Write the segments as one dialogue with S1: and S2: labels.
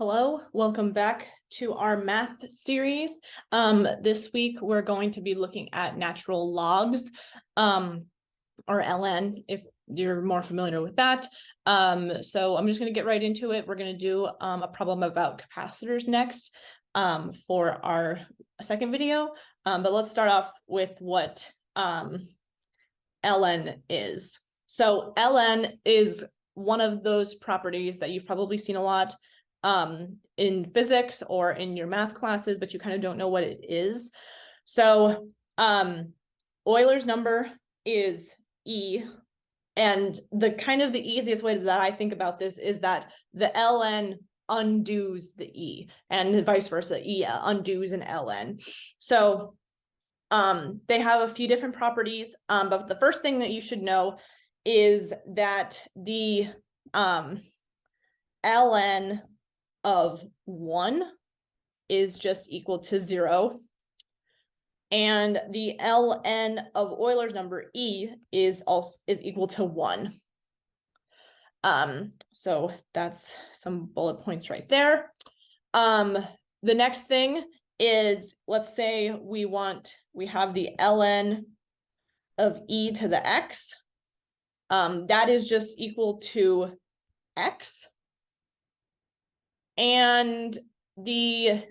S1: Hello, welcome back to our math series. This week we're going to be looking at natural logs, or LN, if you're more familiar with that. So I'm just going to get right into it. We're going to do a problem about capacitors next for our second video. But let's start off with what ln is. So ln is one of those properties that you've probably seen a lot in physics or in your math classes, but you kind of don't know what it is. So Euler's number is E, and the easiest way that I think about this is that the ln undoes the E, and vice versa, E undoes an ln. So they have a few different properties, but the first thing that you should know is that the ln of 1 is just equal to 0. And the ln of Euler's number E is equal to 1. So that's some bullet points right there. The next thing is, let's say we have the ln of E to the x. That is just equal to x. And the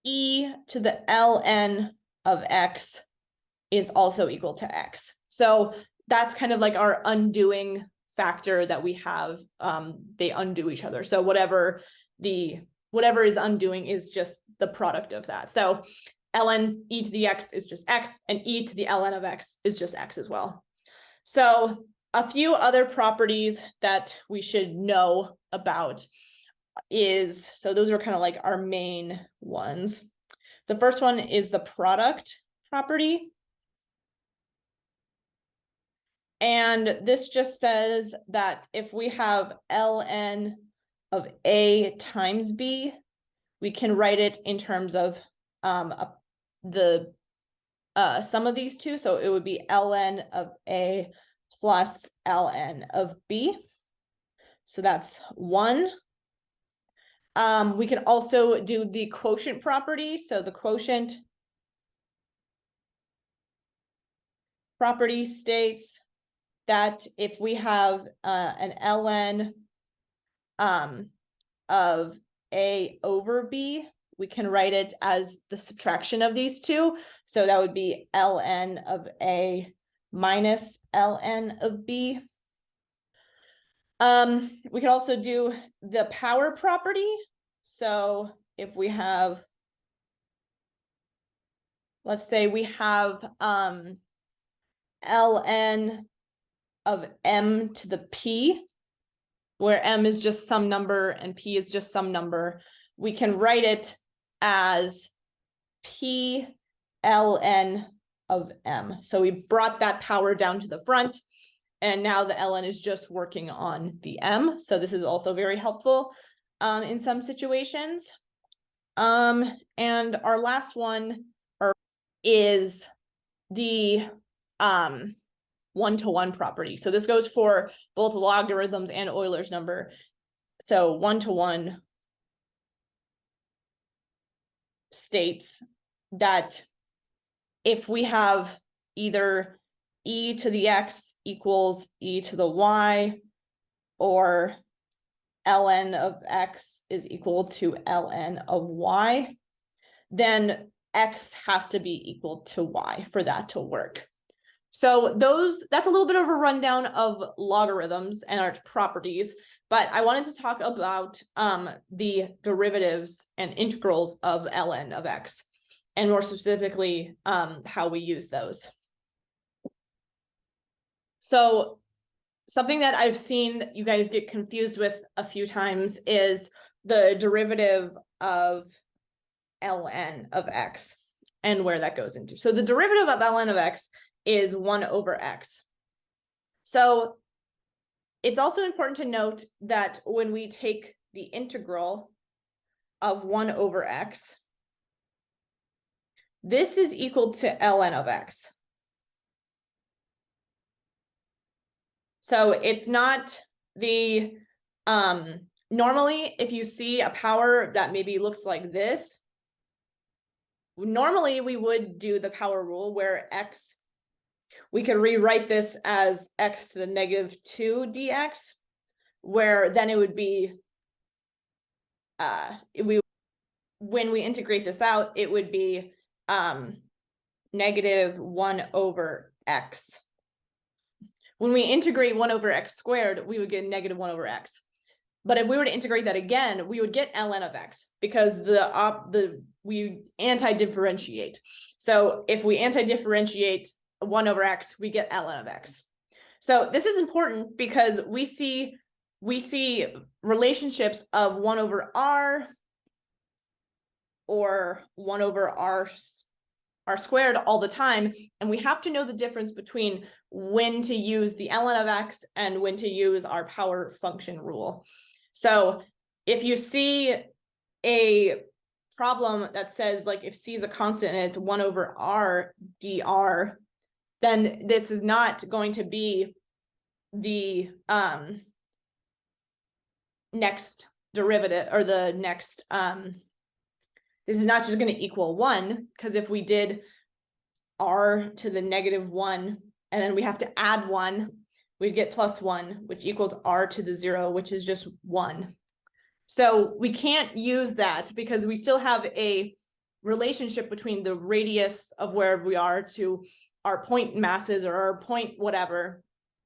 S1: E to the ln of x is also equal to x. So that's kind of like our undoing factor that we have. They undo each other. So whatever is undoing is just the product of that. So ln e to the x is just x, and e to the ln of x is just x as well. So a few other properties that we should know about so those are kind of like our main ones. The first one is the product property. And this just says that if we have ln of A times B, we can write it in terms of the sum of these two. So it would be ln of A plus ln of B. So that's 1. We can also do the quotient property. So the quotient property states that if we have an ln of A over B, we can write it as the subtraction of these two. So that would be ln of A minus ln of B. We could also do the power property. So if we have, let's say we have ln of m to the p, where m is just some number and p is just some number, we can write it as p ln of m. So we brought that power down to the front, and now the ln is just working on the m. So this is also very helpful in some situations. And our last one is the one-to-one property. So this goes for both logarithms and Euler's number. So one-to-one states that if we have either e to the x equals e to the y, or ln of x is equal to ln of y, then x has to be equal to y for that to work. So that's a little bit of a rundown of logarithms and our properties, but I wanted to talk about the derivatives and integrals of ln of x, and more specifically, how we use those. So something that I've seen you guys get confused with a few times is the derivative of ln of x and where that goes into. So the derivative of ln of x is 1 over x. So it's also important to note that when we take the integral of 1 over x, this is equal to ln of x. So it's not the normally, if you see a power that maybe looks like this, normally we would do the power rule where x, we could rewrite this as x to the -2 dx, where then it would be, when we integrate this out, it would be -1/x. When we integrate 1/x², we would get -1/x. But if we were to integrate that again, we would get ln of x, because we anti-differentiate. So if we anti-differentiate 1/x, we get ln of x. So this is important because we see relationships of 1/r or 1/r squared all the time, and we have to know the difference between when to use the ln of x and when to use our power function rule. So if you see a problem that says, like, if c is a constant and it's 1/r dr, then this is not going to be the next derivative, or the next this is not just going to equal 1, because if we did r to the -1 and then we have to add 1, we'd get +1, which equals r to the 0, which is just 1. So we can't use that because we still have a relationship between the radius of wherever we are to our point masses or our point whatever.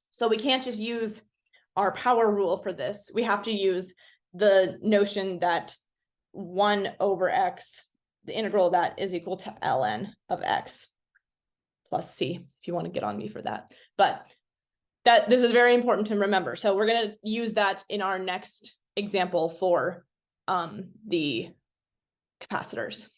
S1: So we can't just use our power rule for this. We have to use the notion that 1/x, the integral of that, is equal to ln of x plus c, if you want to get on me for that. But this is very important to remember. So we're going to use that in our next example for the capacitors.